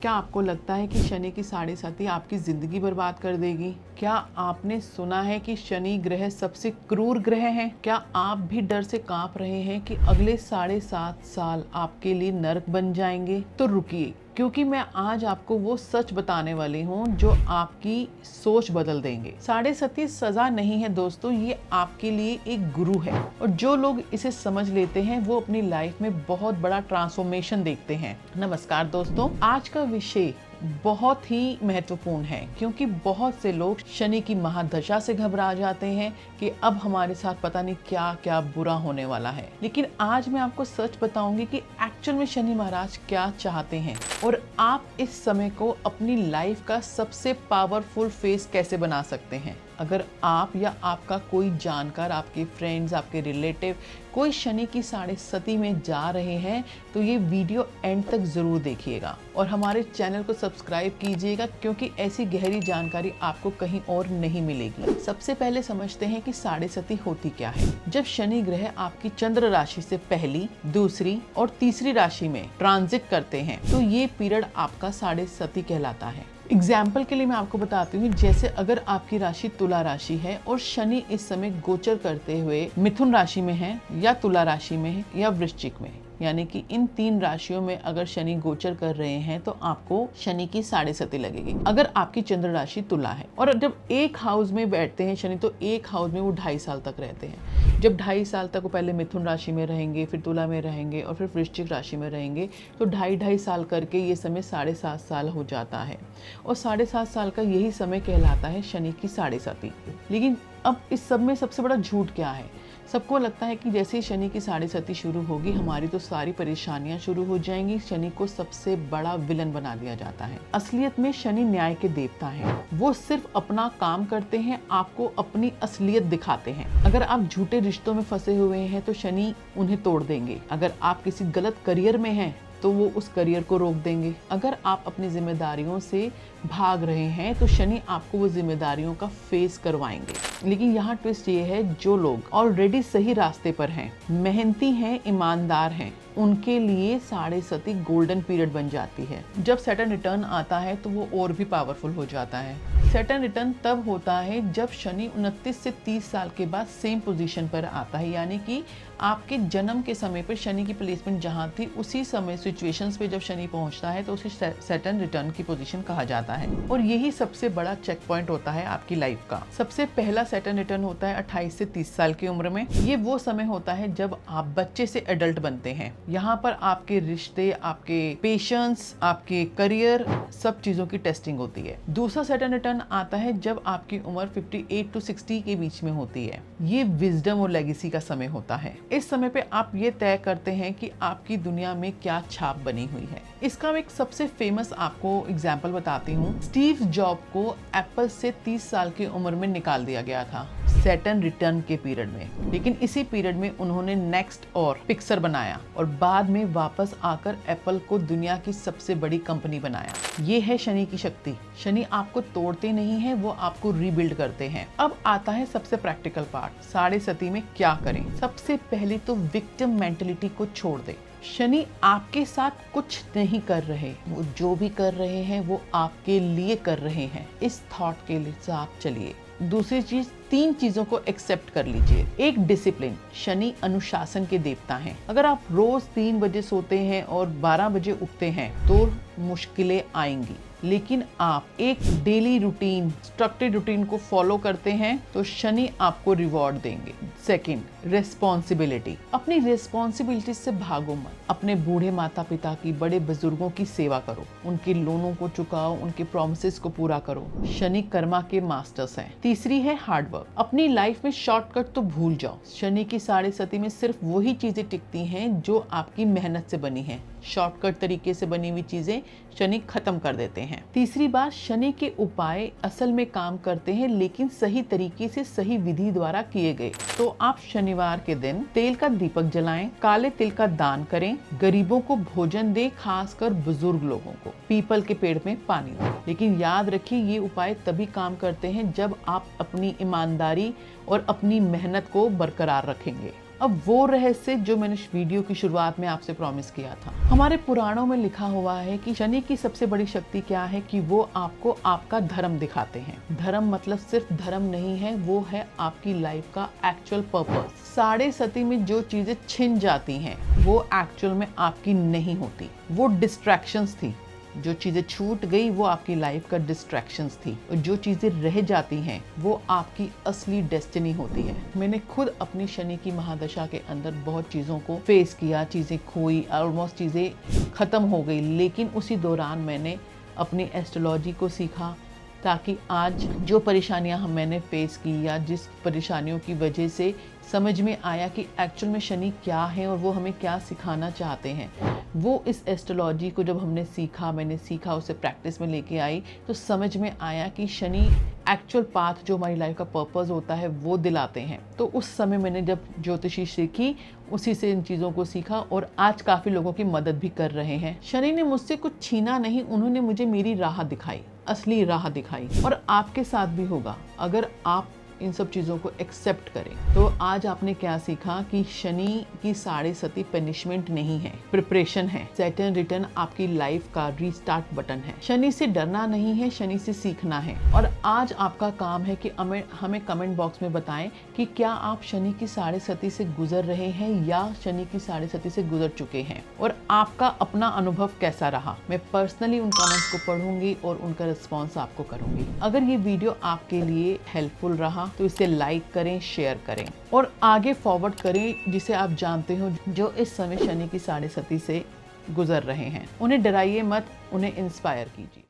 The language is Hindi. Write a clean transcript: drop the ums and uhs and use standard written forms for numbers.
क्या आपको लगता है कि शनि की साढ़े साती आपकी जिंदगी बर्बाद कर देगी? क्या आपने सुना है कि शनि ग्रह सबसे क्रूर ग्रह है? क्या आप भी डर से कांप रहे हैं कि अगले 7.5 साल आपके लिए नरक बन जाएंगे? तो रुकिए, क्योंकि मैं आज आपको वो सच बताने वाली हूँ जो आपकी सोच बदल देंगे। साढ़े सती सजा नहीं है दोस्तों, ये आपके लिए एक गुरु है और जो लोग इसे समझ लेते हैं वो अपनी लाइफ में बहुत बड़ा ट्रांसफॉर्मेशन देखते हैं। नमस्कार दोस्तों, आज का विषय बहुत ही महत्वपूर्ण है क्योंकि बहुत से लोग शनि की महादशा से घबरा जाते हैं कि अब हमारे साथ पता नहीं क्या क्या बुरा होने वाला है। लेकिन आज मैं आपको सच बताऊंगी कि एक्चुअल में शनि महाराज क्या चाहते हैं और आप इस समय को अपनी लाइफ का सबसे पावरफुल फेस कैसे बना सकते हैं। अगर आप या आपका कोई जानकार, आपके फ्रेंड्स, आपके रिलेटिव कोई शनि की साढ़े सती में जा रहे हैं तो ये वीडियो एंड तक जरूर देखिएगा और हमारे चैनल को सब्सक्राइब कीजिएगा क्योंकि ऐसी गहरी जानकारी आपको कहीं और नहीं मिलेगी। सबसे पहले समझते हैं कि साढ़े सती होती क्या है। जब शनि ग्रह आपकी चंद्र राशि से पहली, दूसरी और तीसरी राशि में ट्रांजिट करते हैं तो ये पीरियड आपका साढ़े सती कहलाता है। एग्जाम्पल के लिए मैं आपको बताती हूँ, जैसे अगर आपकी राशि तुला राशि है और शनि इस समय गोचर करते हुए मिथुन राशि में है या तुला राशि में है या वृश्चिक में, यानी कि इन 3 राशियों में अगर शनि गोचर कर रहे हैं तो आपको शनि की साढ़े सती लगेगी। अगर आपकी चंद्र राशि तुला है और जब एक हाउस में बैठते हैं शनि तो एक हाउस में वो 2.5 साल तक रहते हैं। जब 2.5 साल तक वो पहले मिथुन राशि में रहेंगे, फिर तुला में रहेंगे और फिर वृश्चिक राशि में रहेंगे, तो 2.5 साल करके ये समय 7.5 साल हो जाता है और 7.5 साल का यही समय कहलाता है शनि की साढ़े सती। लेकिन अब इस सब में सबसे बड़ा झूठ क्या है? सबको लगता है कि जैसे ही शनि की साढ़े सती शुरू होगी हमारी तो सारी परेशानियां शुरू हो जाएंगी, शनि को सबसे बड़ा विलन बना दिया जाता है। असलियत में शनि न्याय के देवता हैं। वो सिर्फ अपना काम करते हैं, आपको अपनी असलियत दिखाते हैं। अगर आप झूठे रिश्तों में फंसे हुए हैं तो शनि उन्हें तोड़ देंगे। अगर आप किसी गलत करियर में हैं तो वो उस करियर को रोक देंगे। अगर आप अपनी जिम्मेदारियों से भाग रहे हैं तो शनि आपको वो जिम्मेदारियों का फेस करवाएंगे। लेकिन यहाँ ट्विस्ट ये है, जो लोग ऑलरेडी सही रास्ते पर हैं, मेहनती हैं, ईमानदार हैं, उनके लिए साढ़े सती गोल्डन पीरियड बन जाती है। जब सैटर्न रिटर्न आता है तो वो और भी पावरफुल हो जाता है। सैटर्न रिटर्न तब होता है जब शनि 29 से 30 साल के बाद सेम पोजीशन पर आता है, यानी कि आपके जन्म के समय पर शनि की प्लेसमेंट जहाँ थी उसी समय सिचुएशंस पे जब शनि पहुँचता है तो उसे सैटर्न रिटर्न की पोजीशन कहा जाता है और यही सबसे बड़ा चेक पॉइंट होता है आपकी लाइफ का। सबसे पहला सैटर्न रिटर्न होता है 28 से 30 साल की उम्र में। ये वो समय होता है जब आप बच्चे से एडल्ट बनते हैं। यहाँ पर आपके रिश्ते, आपके पेशेंस, आपके करियर, सब चीजों की टेस्टिंग होती है। दूसरा सैटर्न रिटर्न आता है जब आपकी उम्र 58 to 60 के बीच में होती है। ये विजडम और लेगेसी का समय होता है। इस समय पे आप ये तय करते हैं कि आपकी दुनिया में क्या छाप बनी हुई है। इसका एक सबसे फेमस आपको एग्जाम्पल बताती हूँ। स्टीव जॉब को एप्पल से 30 साल की उम्र में निकाल दिया गया था सैटर्न रिटर्न के पीरियड में, लेकिन इसी पीरियड में उन्होंने नेक्स्ट और पिक्सर बनाया और बाद में वापस आकर एप्पल को दुनिया की सबसे बड़ी कंपनी बनाया। ये है शनि की शक्ति। शनि आपको तोड़ते नहीं है, वो आपको रीबिल्ड करते हैं। अब आता है सबसे प्रैक्टिकल पार्ट, साढ़े सती में क्या करें। सबसे पहले तो विक्टिम मेंटेलिटी को छोड़ दे। शनि आपके साथ कुछ नहीं कर रहे, वो जो भी कर रहे हैं वो आपके लिए कर रहे हैं। इस थॉट के लिए आप चलिए। दूसरी चीज, 3 चीजों को एक्सेप्ट कर लीजिए। एक, डिसिप्लिन। शनि अनुशासन के देवता हैं। अगर आप रोज 3 बजे सोते हैं और 12 बजे उठते हैं तो मुश्किलें आएंगी, लेकिन आप एक डेली रूटीन, स्ट्रक्चर्ड रूटीन को फॉलो करते हैं तो शनि आपको रिवॉर्ड देंगे। Second, responsibility. अपनी रिस्पॉन्सिबिलिटी से भागो मत। अपने बूढ़े माता पिता की, बड़े बुजुर्गों की सेवा करो, उनके लोनों को चुकाओ, उनके प्रोमिसेस को पूरा करो। शनि कर्मा के मास्टर्स हैं। तीसरी है हार्डवर्क। अपनी लाइफ में शॉर्टकट तो भूल जाओ। शनि की साढ़े सती में सिर्फ वही चीजें टिकती हैं जो आपकी मेहनत से बनी है। शॉर्टकट तरीके से बनी हुई चीजें शनि खत्म कर देते हैं। तीसरी बात, शनि के उपाय असल में काम करते हैं लेकिन सही तरीके से, सही विधि द्वारा किए गए। तो आप शनिवार के दिन तेल का दीपक जलाएं, काले तिल का दान करें, गरीबों को भोजन दें, खासकर बुजुर्ग लोगों को, पीपल के पेड़ में पानी दें। लेकिन याद रखिए, ये उपाय तभी काम करते हैं जब आप अपनी ईमानदारी और अपनी मेहनत को बरकरार रखेंगे। अब वो रहस्य जो मैंने वीडियो की शुरुआत में आपसे प्रॉमिस किया था। हमारे पुराणों में लिखा हुआ है कि शनि की सबसे बड़ी शक्ति क्या है कि वो आपको आपका धर्म दिखाते हैं। धर्म मतलब सिर्फ धर्म नहीं है, वो है आपकी लाइफ का एक्चुअल पर्पस। साढ़े सती में जो चीजें छिन जाती हैं वो एक्चुअल में आपकी नहीं होती, वो डिस्ट्रैक्शंस थी। जो चीज़ें छूट गई वो आपकी लाइफ का डिस्ट्रैक्शंस थी, और जो चीज़ें रह जाती हैं वो आपकी असली डेस्टिनी होती है। मैंने खुद अपनी शनि की महादशा के अंदर बहुत चीज़ों को फेस किया, चीज़ें खोई, ऑलमोस्ट चीज़ें ख़त्म हो गई, लेकिन उसी दौरान मैंने अपनी एस्ट्रोलॉजी को सीखा, ताकि आज जो परेशानियां मैंने फेस की या जिस परेशानियों की वजह से समझ में आया कि एक्चुअल में शनि क्या है और वो हमें क्या सिखाना चाहते हैं, वो इस एस्ट्रोलॉजी को जब हमने सीखा, मैंने सीखा, उसे प्रैक्टिस में लेके आई, तो समझ में आया कि शनि एक्चुअल पाथ जो हमारी लाइफ का पर्पस होता है वो दिलाते हैं। तो उस समय मैंने जब ज्योतिषी सीखी, उसी से इन चीज़ों को सीखा और आज काफ़ी लोगों की मदद भी कर रहे हैं। शनि ने मुझसे कुछ छीना नहीं, उन्होंने मुझे मेरी राह दिखाई, असली राह दिखाई, और आपके साथ भी होगा अगर आप इन सब चीज़ों को एक्सेप्ट करें। तो आज आपने क्या सीखा कि शनि की साढ़े सती पनिशमेंट नहीं है, प्रिपरेशन है। सैटर्न रिटर्न आपकी लाइफ का रीस्टार्ट बटन है। शनि से डरना नहीं है, शनि से सीखना है। और आज आपका काम है कि हमें कमेंट बॉक्स में बताएं कि क्या आप शनि की साढ़े सती से गुजर रहे हैं या शनि की साढ़े सती से गुजर चुके हैं, और आपका अपना अनुभव कैसा रहा। मैं पर्सनली उन कमेंट्स को पढ़ूंगी और उनका रिस्पॉन्स आपको करूंगी। अगर ये वीडियो आपके लिए हेल्पफुल रहा तो इसे लाइक करें, शेयर करें और आगे फॉरवर्ड करें जिसे आप जानते हो जो इस समय शनि की साढ़े सती से गुजर रहे हैं। उन्हें डराइए मत, उन्हें इंस्पायर कीजिए।